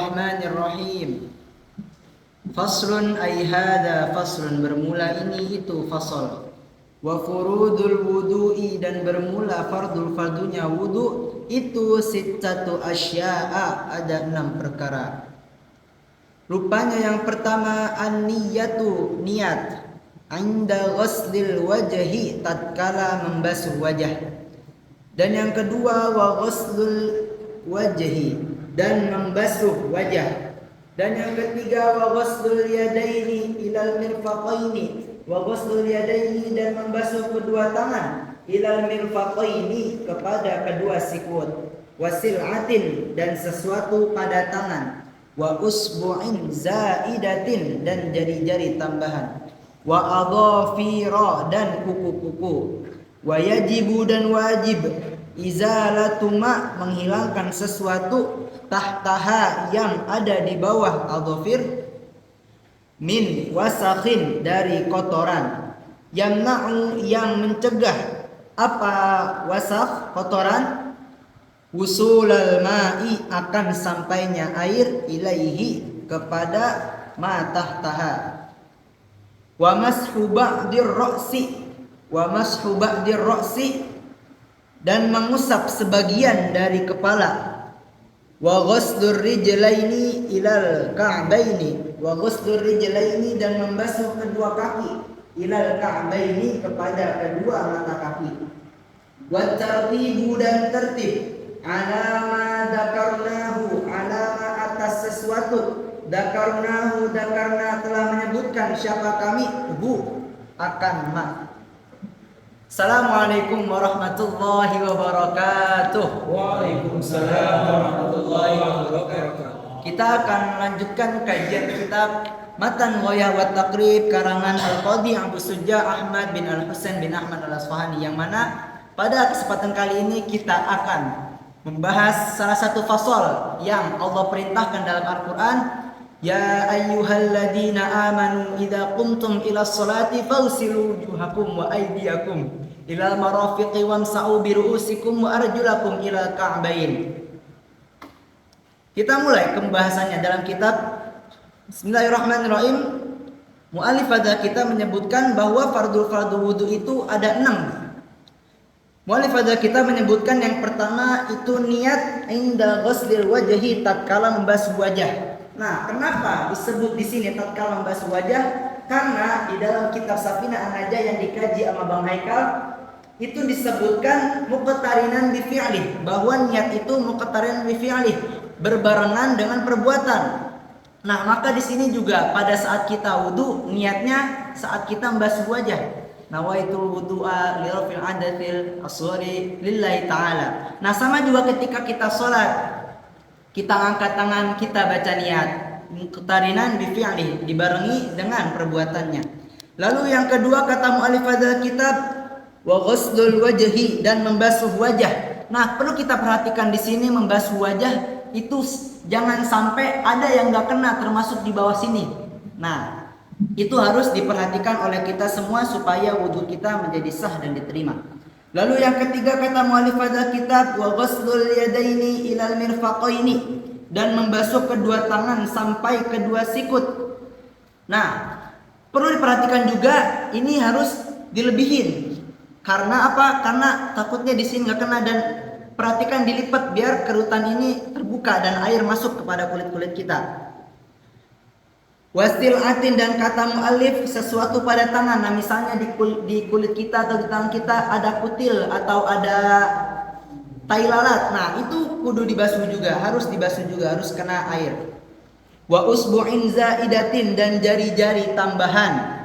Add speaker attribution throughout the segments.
Speaker 1: Bismillahirrahmanirrahim. Faslun ay hadza faslun, bermula ini itu fasal. Wa furudul wudu'i, dan bermula fardunya wudu itu sittatu asya'a, ada 6 perkara. Rupanya yang pertama an-niyatu, niat, inda ghuslil wajhi, tatkala membasuh wajah. Dan yang kedua wa ghuslul wajhi, dan membasuh wajah. Dan yang ketiga wa ghuslul yadaini ilal mirfaqaini, wa ghuslul yadaini, dan membasuh kedua tangan, ilal mirfaqaini, kepada kedua sikut, wasil'atin, dan sesuatu pada tangan, wa usbu'in zaidatin, dan jari-jari tambahan, wa adhafira, dan kuku-kuku, wa yajibu, dan wajib, izalatu ma, menghilangkan sesuatu, tahtaha, yang ada di bawah adhafir, min wasakhin, dari kotoran, yamna'u, yang mencegah, apa wasakh, kotoran, wusulal ma'i, akan sampainya air, ilaihi, kepada ma tahtaha, wa mashu ba'dir ra'si, wa mashu ba'dir ra'si, dan mengusap sebagian dari kepala, wa ghuslur rijlaini ilal ka'baini, wa ghuslur rijlaini, dan membasuh kedua kaki, ilal ka'baini, kepada kedua mata kaki, wa tartibu, dan tertib, alama dakarnahu, alama, atas sesuatu, dakarnahu, dakarna, telah menyebutkan siapa kami, hu, akan ma. Assalamualaikum warahmatullahi wabarakatuh.
Speaker 2: Waalaikumsalam warahmatullahi wabarakatuh.
Speaker 1: Kita akan melanjutkan kajian kitab Matan Ghayah wa Taqrib karangan Al-Qadhi Abu Sujah Ahmad bin Al-Husain bin Ahmad Al-Asfahani, yang mana pada kesempatan kali ini kita akan membahas salah satu fasal yang Allah perintahkan dalam Al-Quran. Ya ayyuhalladzina amanu idza qumtum ila sholati fawsilu wujuhakum wa aydiyakum ilal marafiqi wamsa'u bi ru'usikum wa arjulakum ilal ka'bain. Kita mulai pembahasannya dalam kitab. Bismillahirrahmanirrahim. Mu'allif pada kita menyebutkan bahwa fardu wudu itu ada 6. Mu'allif pada kita menyebutkan yang pertama itu niat inda ghuslil wajhi, tatkala membasuh wajah. Nah, kenapa disebut di sini tatkala membasuh wajah? Karena di dalam kitab Safinah An-Najah yang dikaji sama Bang Haikal itu disebutkan muqtarinan bi fi'lih, bahwa niat itu muqtarinan bi fi'lih, berbarengan dengan perbuatan. Nah, maka di sini juga pada saat kita wudu, niatnya saat kita membasuh wajah. Nawaitul wudu'a li rafil adatil asghari lillahi ta'ala. Nah, sama juga ketika kita sholat, kita angkat tangan, kita baca niat, muqtarinan bi fi'li, dibarengi dengan perbuatannya. Lalu yang kedua kata mu'allif hadzal kitab wa ghuslul wajhi, dan membasuh wajah. Nah, perlu kita perhatikan di sini membasuh wajah itu jangan sampai ada yang enggak kena termasuk di bawah sini. Nah, itu harus diperhatikan oleh kita semua supaya wudu kita menjadi sah dan diterima. Lalu yang ketiga kata mu'allif hadzal kitab wa ghuslul yadaini ilal mirfaqaini, dan membasuh kedua tangan sampai kedua sikut. Nah, perlu diperhatikan juga ini harus dilebihin. Karena apa? Karena takutnya di sini enggak kena, dan perhatikan dilipat biar kerutan ini terbuka dan air masuk kepada kulit-kulit kita. Wasil'atin, dan kata mu'allif sesuatu pada tangan. Nah, misalnya di kulit kita atau di tangan kita ada kutil atau ada tai lalat. Nah, itu kudu dibasuh juga, harus dibasuh juga, harus kena air. Wa usbu'in zaidatin, dan jari-jari tambahan.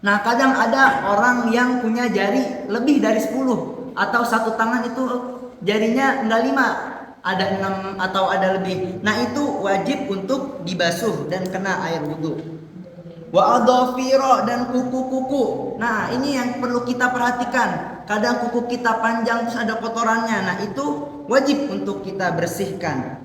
Speaker 1: Nah, kadang ada orang yang punya jari lebih dari 10 atau satu tangan itu jarinya enggak 5. Ada 6 atau ada lebih. Nah, itu wajib untuk dibasuh dan kena air wudu. Wa adhafira, dan kuku-kuku. Nah, ini yang perlu kita perhatikan. Kadang kuku kita panjang terus ada kotorannya. Nah, itu wajib untuk kita bersihkan.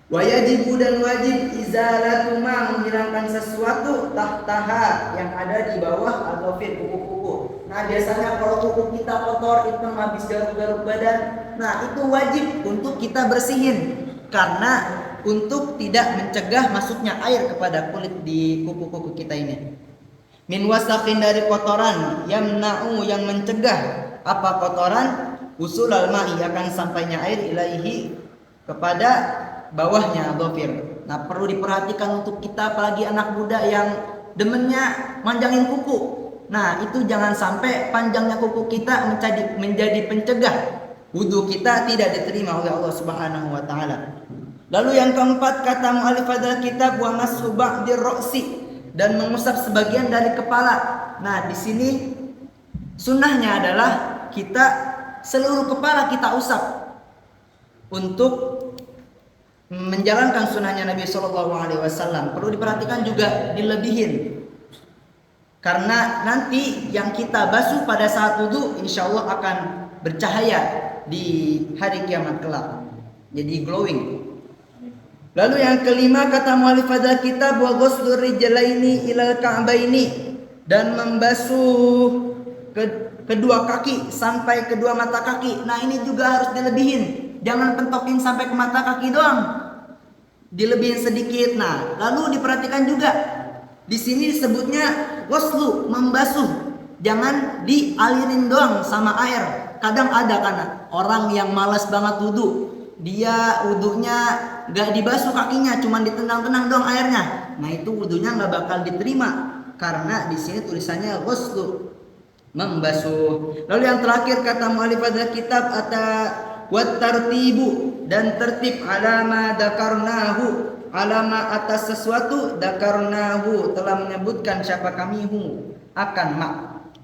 Speaker 1: Wa yajibu, dan wajib izalatu ma, menghilangkan sesuatu, tahtaha, yang ada di bawah adhafir, kuku-kuku. Nah, biasanya kalau kuku kita kotor, hitam, habis garuk-garuk badan, nah itu wajib untuk kita bersihin. Karena untuk tidak mencegah masuknya air kepada kulit di kuku-kuku kita ini. Min wasakhin, dari kotoran, yamna'u, yang mencegah apa kotoran, usul al-ma'i, akan sampainya air, ilaihi, kepada bawahnya dhafir. Nah, perlu diperhatikan untuk kita apalagi anak muda yang demennya manjangin kuku. Nah, itu jangan sampai panjangnya kuku kita menjadi pencegah wudu kita tidak diterima oleh Allah Subhanahu wa taala. Lalu yang keempat, kata mu'allif adalah kitab wa mashu ba'dir ra'si, dan mengusap sebagian dari kepala. Nah, di sini sunnahnya adalah kita seluruh kepala kita usap untuk menjalankan sunnahnya Nabi Shallallahu Alaihi Wasallam. Perlu diperhatikan juga dilebihin, karena nanti yang kita basuh pada saat wudu insya Allah akan bercahaya di hari kiamat kelak, jadi glowing. Lalu yang kelima, kata mu'allif adzal kitab, wa ghuslur rijlaini ilal ka'baini, dan membasuh kedua kaki sampai kedua mata kaki. Nah, ini juga harus dilebihin, jangan pentokin sampai ke mata kaki doang, dilebihin sedikit. Nah, lalu diperhatikan juga di sini disebutnya ghuslu, membasuh, jangan dialirin doang sama air. Kadang ada kan orang yang malas banget wudu, dia wudunya gak dibasuh kakinya, cuman ditendang-tendang doang airnya. Nah, itu wudunya gak bakal diterima, karena di sini tulisannya ghuslu, membasuh. Lalu yang terakhir, kata mu'allif adzal kitab, wat tartibu, dan tertib, alama dakarnahu, alama atas sesuatu, dakarnahu, telah menyebutkan siapa kami akan mak.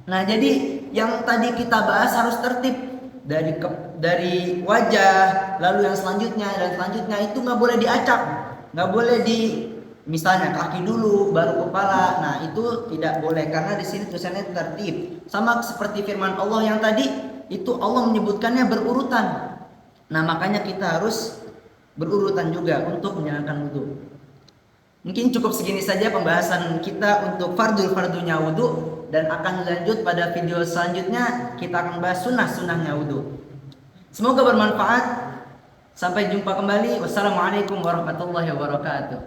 Speaker 1: Nah, jadi yang tadi kita bahas harus tertib dari wajah, lalu yang selanjutnya dan selanjutnya itu nggak boleh diacak, nggak boleh misalnya kaki dulu baru kepala. Nah, itu tidak boleh, karena di sini tulisannya tertib. Sama seperti firman Allah yang tadi itu, Allah menyebutkannya berurutan. Nah, makanya kita harus berurutan juga untuk menjalankan wudu. Mungkin cukup segini saja pembahasan kita untuk fardunya wudu, dan akan lanjut pada video selanjutnya kita akan bahas sunnahnya wudu. Semoga bermanfaat. Sampai jumpa kembali. Wassalamualaikum warahmatullahi wabarakatuh.